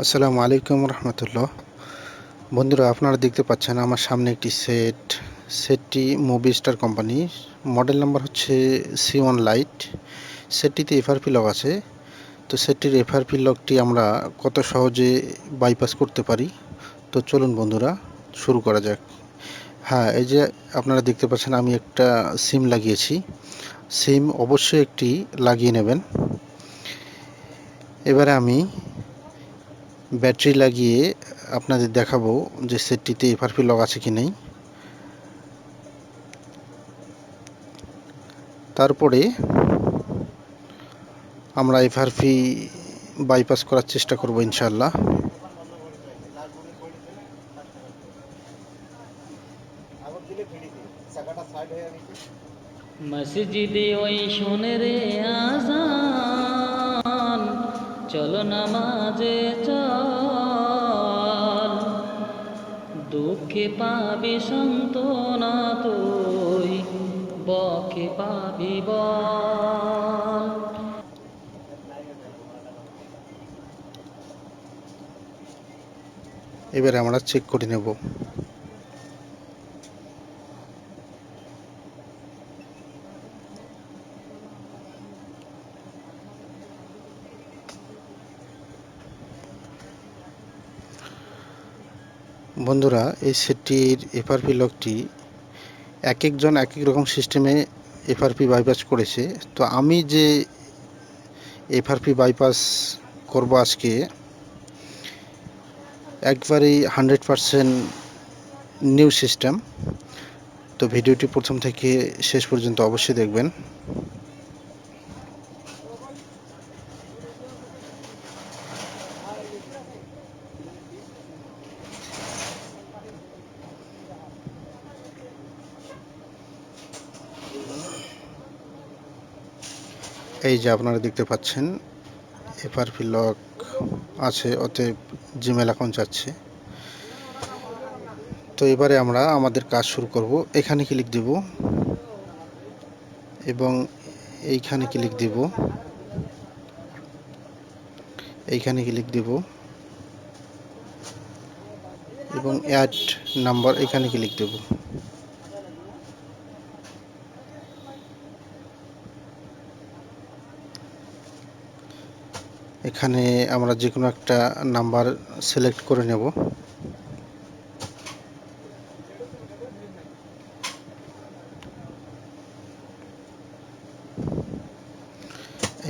আসসালামু আলাইকুম রহমতুল্লাহ। বন্ধুরা, আপনারা দেখতে পাচ্ছেন আমার সামনে একটি সেটটি মুভিস্টার কোম্পানি, মডেল নাম্বার হচ্ছে C1 লাইট। সেটটিতে এফআরপি লক আছে। তো সেটটির এফআরপি লকটি আমরা কত সহজে বাইপাস করতে পারি, তো চলুন বন্ধুরা শুরু করা যাক। হ্যাঁ, এই যে আপনারা দেখতে পাচ্ছেন আমি একটা সিম লাগিয়েছি। সিম অবশ্যই একটি লাগিয়ে নেবেন। এবারে আমি ব্যাটারি লাগিয়ে আপনাদের দেখাবো যে সেটটিতে এফআরপি লক আছে কি নেই। তারপরে আমরা এফআরপি বাইপাস করার চেষ্টা করব ইনশাআল্লাহ। মসজিদে ওই শোনে রে আজান, চলো নামাজে চল, দুঃখে পাবি সান্ত্বনা তুই, বকে পাবি বল। এবারে আমরা চেক করে নেব। বন্ধুরা, এই সেটটির এফআরপি লকটি এক একজন এক এক রকম সিস্টেমে এফআরপি বাইপাস করেছে। তো আমি যে এফআরপি বাইপাস করব আজকে, একবারেই 100% নিউ সিস্টেম। তো ভিডিওটি প্রথম থেকে শেষ পর্যন্ত অবশ্যই দেখবেন। এই যে আপনারা দেখতে পাচ্ছেন এফআরপি লক আছে, অতএব জিমেল অ্যাকাউন্ট যাচ্ছে। তো এবারে আমরা আমাদের কাজ শুরু করব। এখানে ক্লিক দেব এবং এইখানে ক্লিক দেব, এইখানে ক্লিক দেব এবং অ্যাড নাম্বার এখানে ক্লিক দেব। এখানে আমরা যে কোনো একটা নাম্বার সিলেক্ট করে নেব।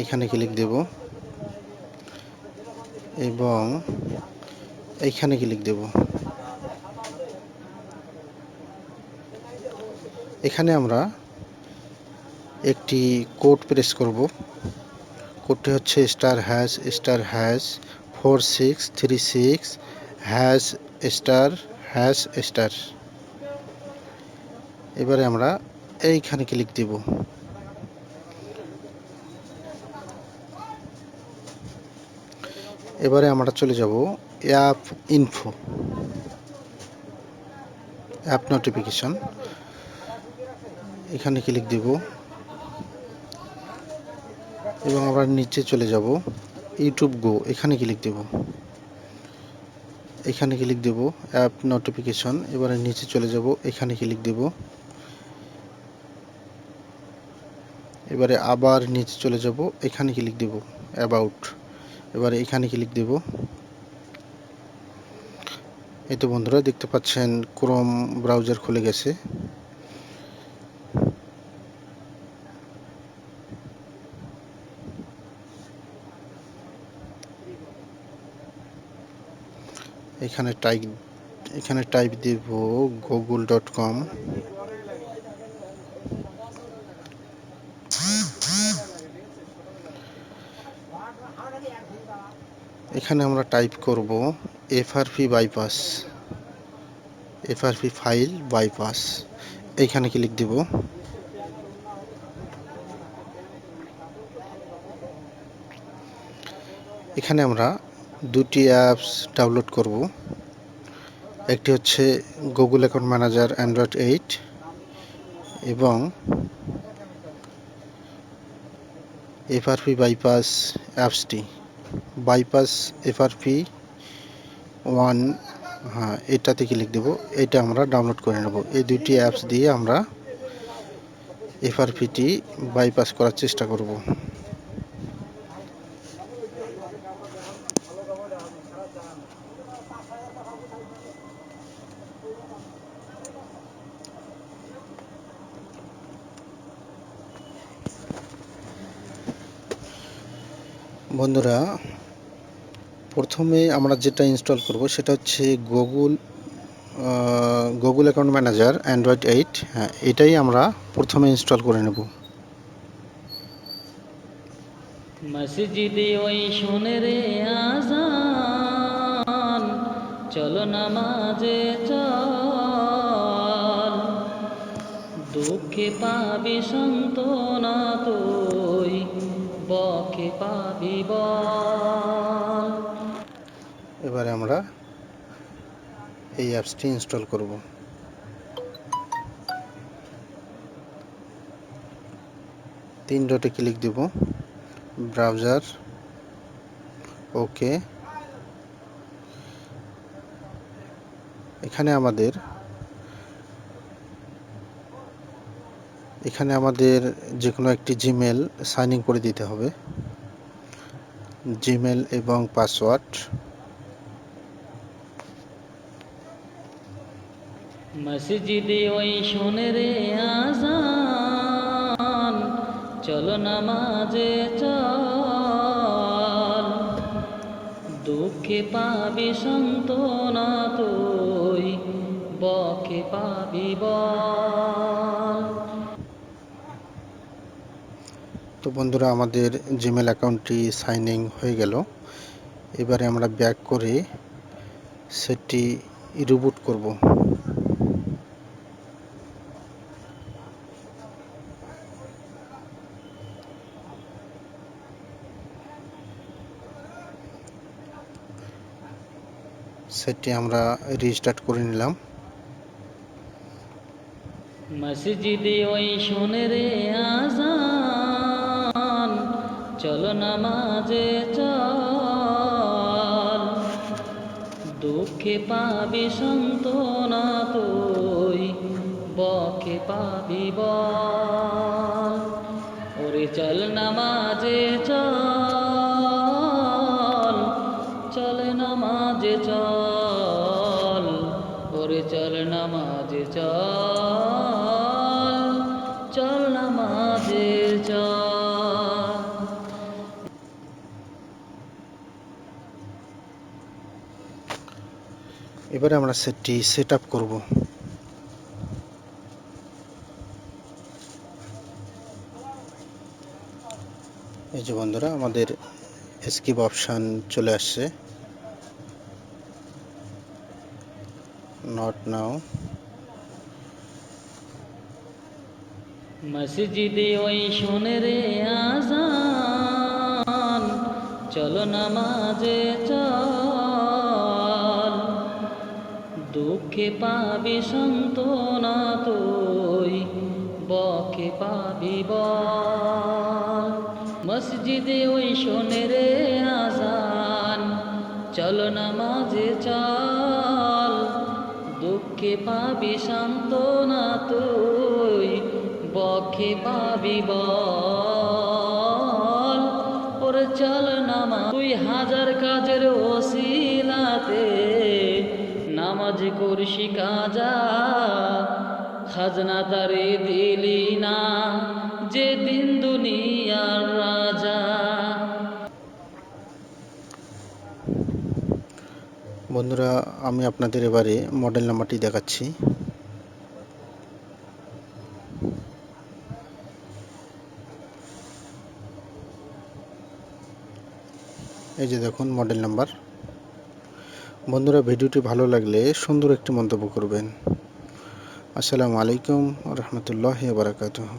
এখানে ক্লিক দেব এবং এইখানে ক্লিক দেব। এখানে আমরা একটি কোড প্রেস করব। কোডটি হচ্ছে *4636#*# এবারে আমরা এইখানে ক্লিক দেব। এবারে আমরা চলে যাব অ্যাপ ইনফো, অ্যাপ নোটিফিকেশন। এখানে ক্লিক দেব এবং আমরা নিচে চলে যাব ইউটিউব গো, এখানে ক্লিক দেব। এখানে ক্লিক দেব অ্যাপ নোটিফিকেশন। এবারে নিচে চলে যাব, এখানে ক্লিক দেব। এবারে আবার নিচে চলে যাব, এখানে ক্লিক দেব অ্যাবাউট। এবারে এখানে ক্লিক দেব। এই তো বন্ধুরা দেখতে পাচ্ছেন ক্রোম ব্রাউজার খুলে গেছে। এখানে টাইপ দেব google.com। এখানে আমরা টাইপ করব FRP bypass, FRP file bypass. এইখানে ক্লিক দেব। এখানে আমরা দুটি অ্যাপস ডাউনলোড করব। একটি হচ্ছে গুগল অ্যাকাউন্ট ম্যানেজার অ্যান্ড্রয়েড 8 এবং এফআরপি বাইপাস অ্যাপসটি, বাইপাস এফআরপি ওয়ান, হ্যাঁ এটাতে ক্লিক দেব। এটা আমরা ডাউনলোড করে নেব। এই দুইটি অ্যাপস দিয়ে আমরা এফআরপিটি বাইপাস করার চেষ্টা করব। বন্ধুরা, প্রথমে আমরা যেটা ইনস্টল করব সেটা হচ্ছে গুগল অ্যাকাউন্ট ম্যানেজার অ্যান্ড্রয়েড 8। হ্যাঁ, এটাই আমরা প্রথমে ইনস্টল করে নেব। মসজিদে ওই শোনে রে আজান, চলো নামাজে চল, দুঃখে পাবি সান্ত্বনা তুই, বকে পাবি বল। এবারে আমরা এই অ্যাপসটি ইনস্টল করব। তিন ডটে ক্লিক দেব, ব্রাউজার, ওকে। এখানে আমাদের যে কোনো একটি জিমেল সাইন ইন করে দিতে হবে, জিমেল এবং পাসওয়ার্ড। মসজিদে ওই শোনে রে আজান, চলো নামাজে চল, দুঃখে পাবি সান্ত্বনা তুই, বকে পাবি বল। তো বন্ধুরা, আমাদের জিমেল অ্যাকাউন্টটি সাইন ইন হয়ে গেল। এবারে আমরা ব্যাক করে সেটি রিবুট করব। সেটি আমরা রিস্টার্ট করে নিলাম। মসজিদে ওই শোনে রে আজান, চলো নামাজে চল, দুঃখে পাবি সান্ত্বনা তুই, বকে পাবি বল। ওরে চল নামাজে চল, চল নামাজে চল, ওরে চল নামাজে চল, চল নামাজে চল। এবারে আমরা সেটটি সেট আপ করব। এই যে বন্ধুরা, আমাদের স্কিপ অপশান চলে আসছে, নট নাও। মসজিদে ওই শোনে রে আজান, চলো নামাজে চল, দুঃখে পাবি সান্ত্বনা তুই, বকে পাবি বল। মসজিদে ওই শোনে রে আজান, চলো নামাজে চল, দুঃখে পাবি সান্ত্বনা তুই, বকে পাবি বল। ওরে চল নামাজ, তুই হাজার কাজের ওসিলাতে নামাজ করসি কাজা, খাজনা তারে দিলি না যে দিন দুনিয়ার রাজা। বন্ধুরা, আমি আপনাদের এবারে মডেল নাম্বারটি দেখাচ্ছি। এই যে দেখুন মডেল নাম্বার। বন্ধুরা, ভিডিওটি ভালো লাগলে সুন্দর একটি মন্তব্য করবেন। আসসালামু আলাইকুম ওয়া রাহমাতুল্লাহি ওয়া বারাকাতুহু।